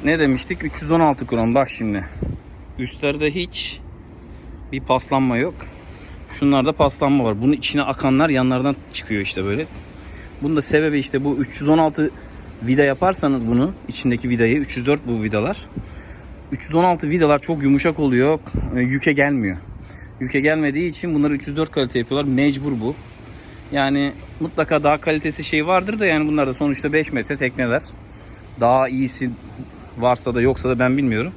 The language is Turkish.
Ne demiştik? 316 kron. Bak şimdi. Üstlerde hiç bir paslanma yok. Şunlarda paslanma var. Bunun içine akanlar yanlardan çıkıyor işte böyle. Bunun da sebebi işte bu 316 vida yaparsanız bunu, içindeki vidayı 304 bu vidalar. 316 vidalar çok yumuşak oluyor. Yüke gelmiyor. Yüke gelmediği için bunları 304 kalite yapıyorlar. Mecbur bu. Yani mutlaka daha kalitesi şey vardır da yani bunlar da sonuçta 5 metre tekneler. Daha iyisi varsa da yoksa da ben bilmiyorum.